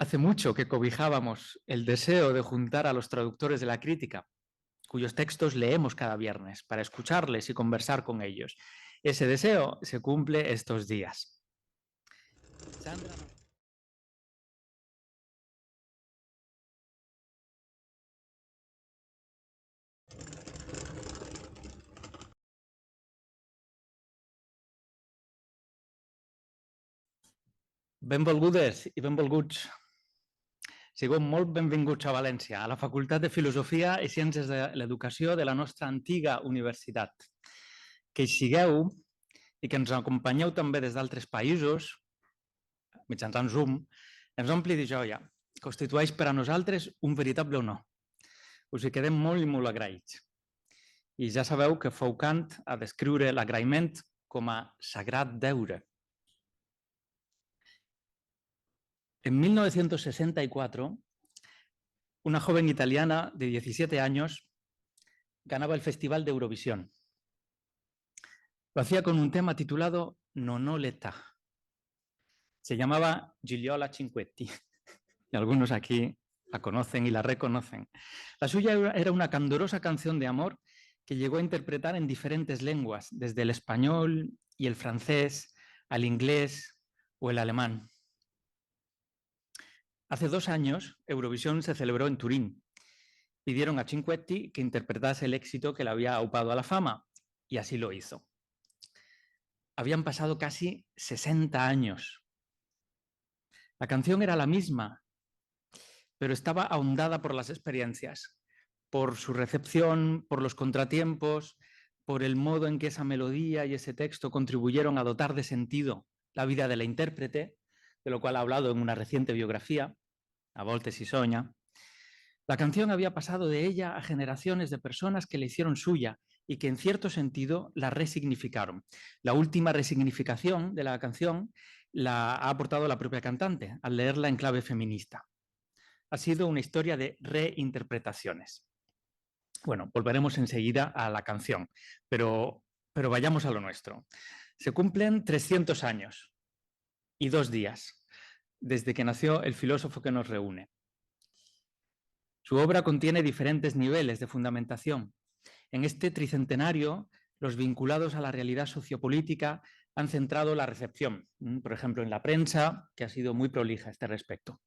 Hace mucho que cobijábamos el deseo de juntar a los traductores de la crítica, cuyos textos leemos cada viernes, para escucharles y conversar con ellos. Ese deseo se cumple estos días. Sandra... Benvolgudes i benvolguts. Sigueu molt benvinguts a València, a la Facultat de Filosofia i Ciències de l'Educació de la nostra antiga universitat. Que hi sigueu i que ens acompanyeu també des d'altres països, mitjançant Zoom, ens ompli de joia. Constitueix per a nosaltres un veritable honor. Us hi quedem molt i molt agraïts. I ja sabeu que Foucault ha descriure l'agraïment com a sagrat deure. En 1964, una joven italiana de 17 años ganaba el Festival de Eurovisión. Lo hacía con un tema titulado Nonoletta. Se llamaba Gigliola Cinquetti. Y algunos aquí la conocen y la reconocen. La suya era una candorosa canción de amor que llegó a interpretar en diferentes lenguas, desde el español y el francés al inglés o el alemán. Hace 2 años, Eurovisión se celebró en Turín. Pidieron a Cinquetti que interpretase el éxito que le había aupado a la fama, y así lo hizo. Habían pasado casi 60 años. La canción era la misma, pero estaba ahondada por las experiencias, por su recepción, por los contratiempos, por el modo en que esa melodía y ese texto contribuyeron a dotar de sentido la vida de la intérprete, de lo cual ha hablado en una reciente biografía, A Voltes y Soña. La canción había pasado de ella a generaciones de personas que la hicieron suya y que en cierto sentido la resignificaron. La última resignificación de la canción la ha aportado la propia cantante al leerla en clave feminista. Ha sido una historia de reinterpretaciones. Bueno, volveremos enseguida a la canción, pero vayamos a lo nuestro. Se cumplen 300 años y 2 días desde que nació el filósofo que nos reúne. Su obra contiene diferentes niveles de fundamentación. En este tricentenario, los vinculados a la realidad sociopolítica han centrado la recepción, por ejemplo, en la prensa, que ha sido muy prolija a este respecto.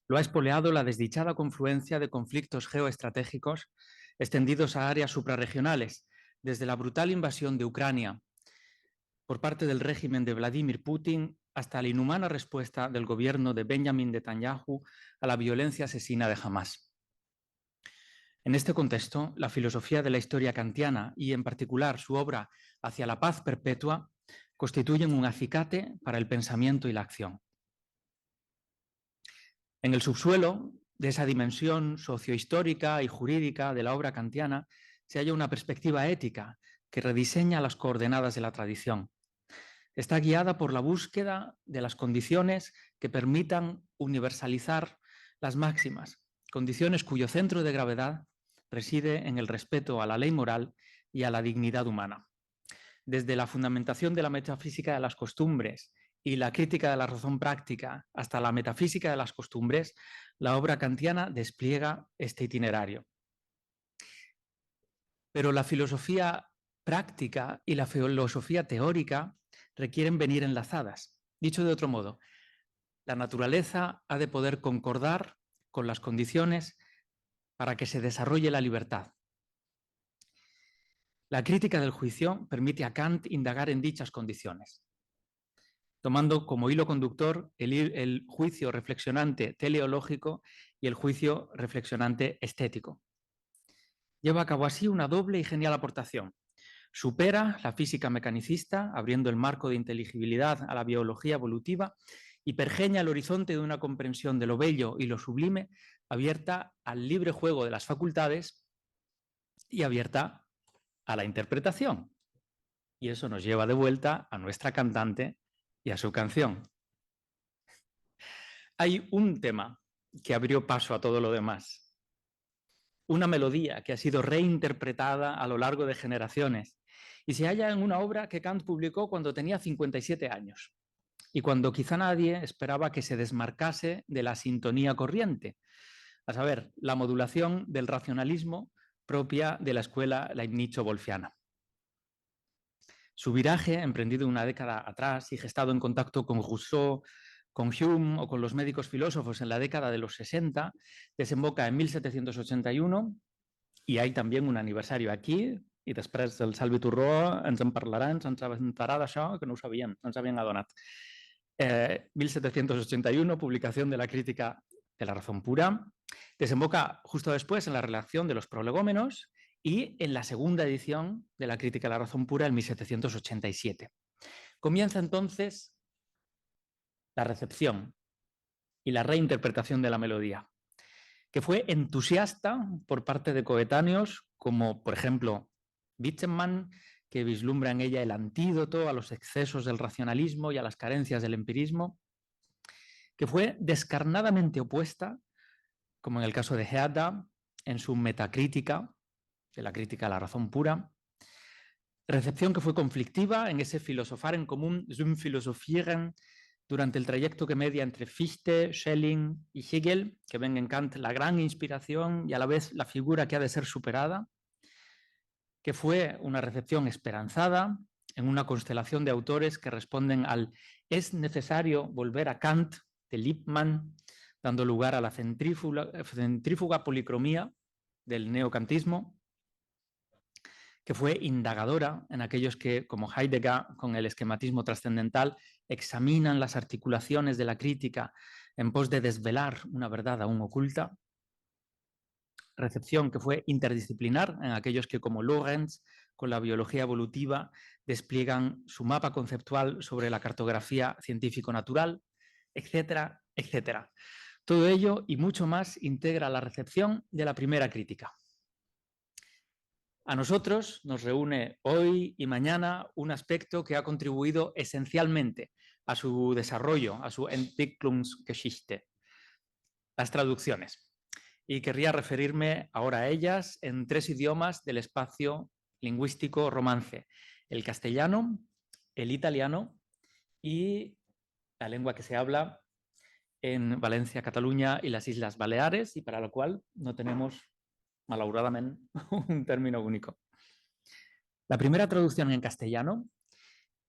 Lo ha espoleado la desdichada confluencia de conflictos geoestratégicos extendidos a áreas suprarregionales, desde la brutal invasión de Ucrania por parte del régimen de Vladimir Putin hasta la inhumana respuesta del gobierno de Benjamin Netanyahu a la violencia asesina de Hamás. En este contexto, la filosofía de la historia kantiana y, en particular, su obra Hacia la paz perpetua, constituyen un acicate para el pensamiento y la acción. En el subsuelo de esa dimensión sociohistórica y jurídica de la obra kantiana se halla una perspectiva ética que rediseña las coordenadas de la tradición. Está guiada por la búsqueda de las condiciones que permitan universalizar las máximas, condiciones cuyo centro de gravedad reside en el respeto a la ley moral y a la dignidad humana. Desde la fundamentación de la metafísica de las costumbres y la crítica de la razón práctica hasta la metafísica de las costumbres, la obra kantiana despliega este itinerario. Pero la filosofía práctica y la filosofía teórica requieren venir enlazadas. Dicho de otro modo, la naturaleza ha de poder concordar con las condiciones para que se desarrolle la libertad. La crítica del juicio permite a Kant indagar en dichas condiciones, tomando como hilo conductor el juicio reflexionante teleológico y el juicio reflexionante estético. Lleva a cabo así una doble y genial aportación. Supera la física mecanicista, abriendo el marco de inteligibilidad a la biología evolutiva, y pergeña el horizonte de una comprensión de lo bello y lo sublime, abierta al libre juego de las facultades y abierta a la interpretación. Y eso nos lleva de vuelta a nuestra cantante y a su canción. Hay un tema que abrió paso a todo lo demás. Una melodía que ha sido reinterpretada a lo largo de generaciones y se halla en una obra que Kant publicó cuando tenía 57 años. y cuando quizá nadie esperaba que se desmarcase de la sintonía corriente, a saber, la modulación del racionalismo propia de la escuela leibnizo-wolfiana. Su viraje, emprendido una década atrás y gestado en contacto con Rousseau, con Hume o con los médicos filósofos en la década de los 60, desemboca en 1781 y hay también un aniversario aquí, i després el Salvi Torró ens en parlarà, ens assabentarà d'això, que no ho sabíem, no ens havien adonat. 1781, publicación de la Crítica de la Razón Pura, desemboca justo después en la redacción de los Prolegómenos y en la segunda edición de la Crítica de la Razón Pura en 1787. Comienza entonces la recepción y la reinterpretación de la melodía, que fue entusiasta por parte de coetáneos como, por ejemplo, Wittgenstein, que vislumbra en ella el antídoto a los excesos del racionalismo y a las carencias del empirismo, que fue descarnadamente opuesta, como en el caso de Herder, en su metacrítica, de la crítica a la razón pura, recepción que fue conflictiva en ese filosofar en común, zum Philosophieren, durante el trayecto que media entre Fichte, Schelling y Hegel, que ven en Kant la gran inspiración y a la vez la figura que ha de ser superada, que fue una recepción esperanzada en una constelación de autores que responden al «es necesario volver a Kant» de Lippmann, dando lugar a la centrífuga policromía del neocantismo, que fue indagadora en aquellos que, como Heidegger, con el esquematismo trascendental, examinan las articulaciones de la crítica en pos de desvelar una verdad aún oculta. Recepción que fue interdisciplinar en aquellos que, como Lorenz, con la biología evolutiva, despliegan su mapa conceptual sobre la cartografía científico-natural, etcétera, etcétera. Todo ello y mucho más integra la recepción de la primera crítica. A nosotros nos reúne hoy y mañana un aspecto que ha contribuido esencialmente a su desarrollo, a su Entwicklungsgeschichte, las traducciones. Y querría referirme ahora a ellas en 3 idiomas del espacio lingüístico romance: el castellano, el italiano y la lengua que se habla en Valencia, Cataluña y las Islas Baleares, y para lo cual no tenemos, malauradamente, un término único. La primera traducción en castellano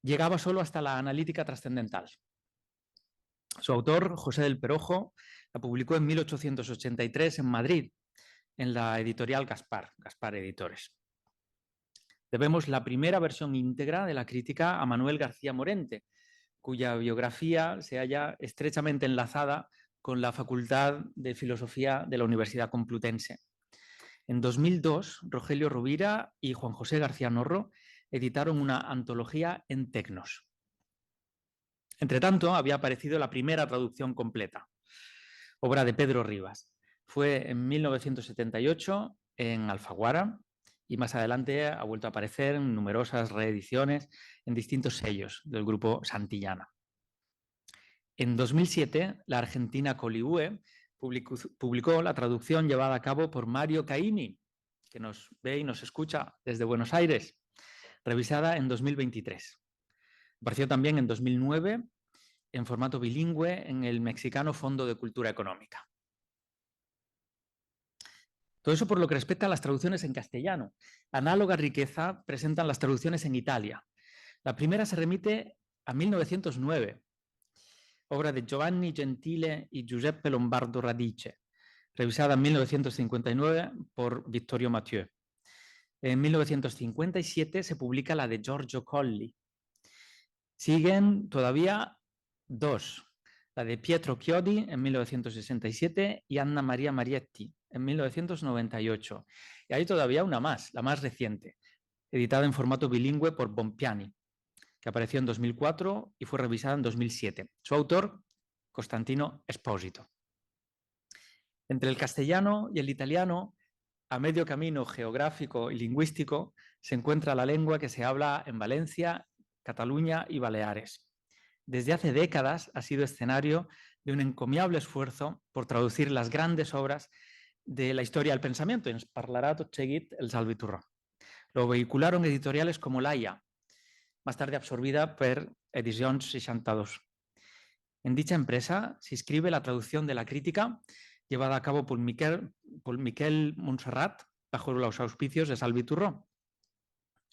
llegaba solo hasta la analítica trascendental. Su autor, José del Perojo, la publicó en 1883 en Madrid, en la editorial Gaspar Editores. Debemos la primera versión íntegra de la crítica a Manuel García Morente, cuya biografía se halla estrechamente enlazada con la Facultad de Filosofía de la Universidad Complutense. En 2002, Rogelio Rovira y Juan José García Norro editaron una antología en Tecnos. Entre tanto, había aparecido la primera traducción completa, obra de Pedro Rivas. Fue en 1978 en Alfaguara y más adelante ha vuelto a aparecer en numerosas reediciones en distintos sellos del grupo Santillana. En 2007, la argentina Colibue publicó la traducción llevada a cabo por Mario Caimi, que nos ve y nos escucha desde Buenos Aires, revisada en 2023. Apareció también en 2009 en formato bilingüe en el mexicano Fondo de Cultura Económica. Todo eso por lo que respecta a las traducciones en castellano. Análoga riqueza presentan las traducciones en Italia. La primera se remite a 1909, obra de Giovanni Gentile y Giuseppe Lombardo Radice, revisada en 1959 por Vittorio Mathieu. En 1957 se publica la de Giorgio Colli. Siguen todavía 2, la de Pietro Chiodi en 1967 y Anna Maria Marietti en 1998. Y hay todavía una más, la más reciente, editada en formato bilingüe por Bompiani, que apareció en 2004 y fue revisada en 2007. Su autor, Costantino Esposito. Entre el castellano y el italiano, a medio camino geográfico y lingüístico, se encuentra la lengua que se habla en Valencia, Cataluña y Baleares. Desde hace décadas ha sido escenario de un encomiable esfuerzo por traducir las grandes obras de la historia del pensamiento. Ens parlarà tot seguit el Salvi Torró. Lo vehicularon editoriales como Laia, más tarde absorbida por Edicions 62. En dicha empresa se inscribe la traducción de la crítica llevada a cabo por Miquel Montserrat bajo los auspicios de Salvi Turró,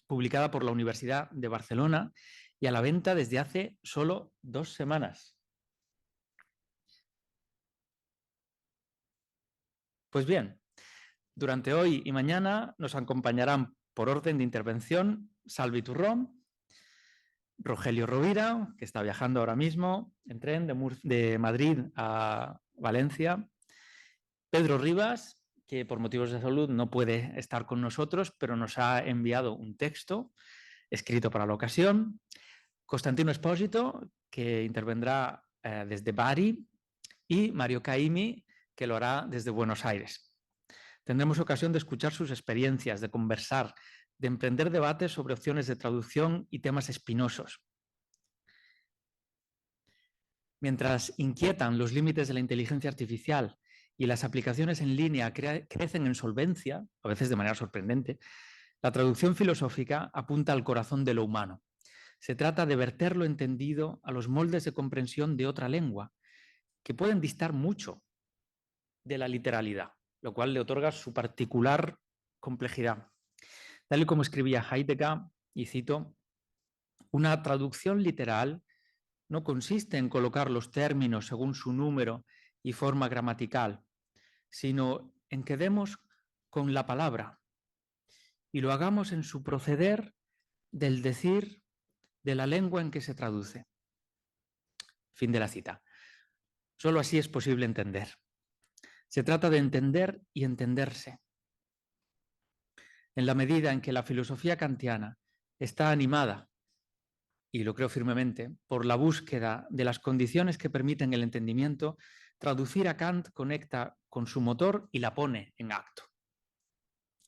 publicada por la Universidad de Barcelona y a la venta desde hace solo 2 semanas. Pues bien, durante hoy y mañana nos acompañarán por orden de intervención Salvi Turró, Rogelio Rovira, que está viajando ahora mismo en tren de Madrid a Valencia, Pedro Rivas, que por motivos de salud no puede estar con nosotros, pero nos ha enviado un texto escrito para la ocasión, Costantino Espósito, que intervendrá desde Bari, y Mario Caimi, que lo hará desde Buenos Aires. Tendremos ocasión de escuchar sus experiencias, de conversar, de emprender debates sobre opciones de traducción y temas espinosos. Mientras inquietan los límites de la inteligencia artificial y las aplicaciones en línea crecen en solvencia, a veces de manera sorprendente, la traducción filosófica apunta al corazón de lo humano. Se trata de verter lo entendido a los moldes de comprensión de otra lengua, que pueden distar mucho de la literalidad, lo cual le otorga su particular complejidad. Tal y como escribía Heidegger, y cito, una traducción literal no consiste en colocar los términos según su número y forma gramatical, sino en que demos con la palabra y lo hagamos en su proceder del decir de la lengua en que se traduce. Fin de la cita. Solo así es posible entender. Se trata de entender y entenderse. En la medida en que la filosofía kantiana está animada, y lo creo firmemente, por la búsqueda de las condiciones que permiten el entendimiento, traducir a Kant conecta con su motor y la pone en acto.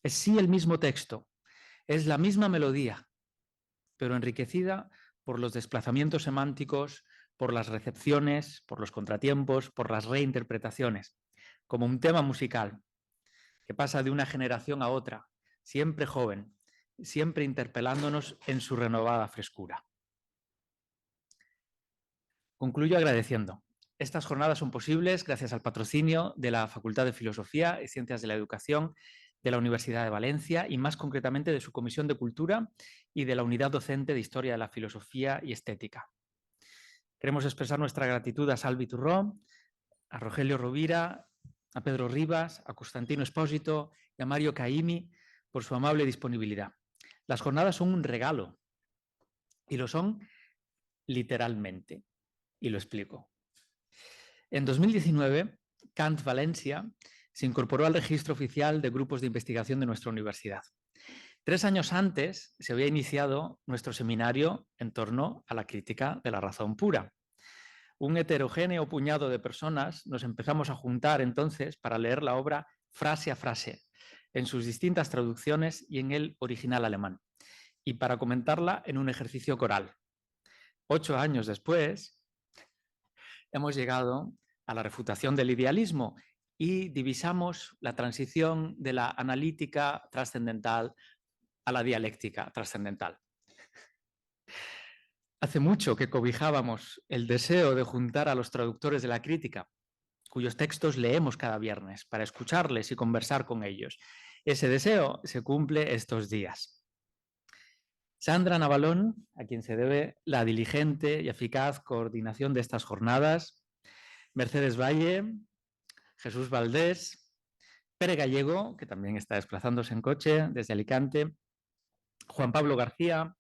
Es sí el mismo texto, es la misma melodía, pero enriquecida por los desplazamientos semánticos, por las recepciones, por los contratiempos, por las reinterpretaciones, como un tema musical que pasa de una generación a otra, siempre joven, siempre interpelándonos en su renovada frescura. Concluyo agradeciendo. Estas jornadas son posibles gracias al patrocinio de la Facultad de Filosofía y Ciencias de la Educación de la Universidad de Valencia y más concretamente de su Comisión de Cultura y de la Unidad Docente de Historia de la Filosofía y Estética. Queremos expresar nuestra gratitud a Salvi Turró, a Rogelio Rovira, a Pedro Rivas, a Costantino Espósito y a Mario Caimi por su amable disponibilidad. Las jornadas son un regalo y lo son literalmente. Y lo explico. En 2019, Kant Valencia se incorporó al registro oficial de grupos de investigación de nuestra universidad. 3 años antes se había iniciado nuestro seminario en torno a la crítica de la razón pura. Un heterogéneo puñado de personas nos empezamos a juntar entonces para leer la obra frase a frase, en sus distintas traducciones y en el original alemán, y para comentarla en un ejercicio coral. 8 años después, hemos llegado a la refutación del idealismo y divisamos la transición de la analítica trascendental a la dialéctica trascendental. Hace mucho que cobijábamos el deseo de juntar a los traductores de la crítica, cuyos textos leemos cada viernes, para escucharles y conversar con ellos. Ese deseo se cumple estos días. Sandra Navalón, a quien se debe la diligente y eficaz coordinación de estas jornadas, Mercedes Valle, Jesús Valdés, Pere Gallego, que también está desplazándose en coche desde Alicante, Juan Pablo García,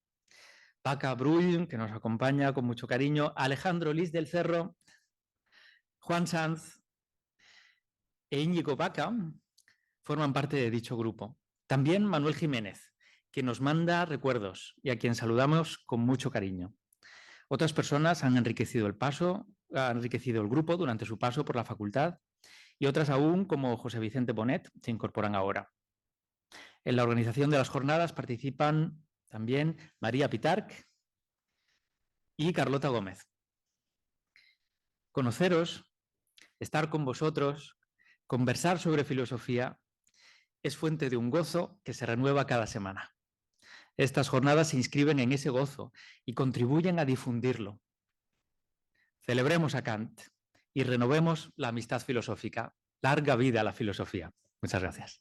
Paca Brull, que nos acompaña con mucho cariño, Alejandro Liz del Cerro, Juan Sanz e Íñigo Paca forman parte de dicho grupo. También Manuel Jiménez, que nos manda recuerdos y a quien saludamos con mucho cariño. Otras personas han enriquecido el grupo durante su paso por la facultad y otras aún, como José Vicente Bonet, se incorporan ahora. En la organización de las jornadas participan también María Pitarch y Carlota Gómez. Conoceros, estar con vosotros, conversar sobre filosofía, es fuente de un gozo que se renueva cada semana. Estas jornadas se inscriben en ese gozo y contribuyen a difundirlo. Celebremos a Kant y renovemos la amistad filosófica. Larga vida a la filosofía. Muchas gracias.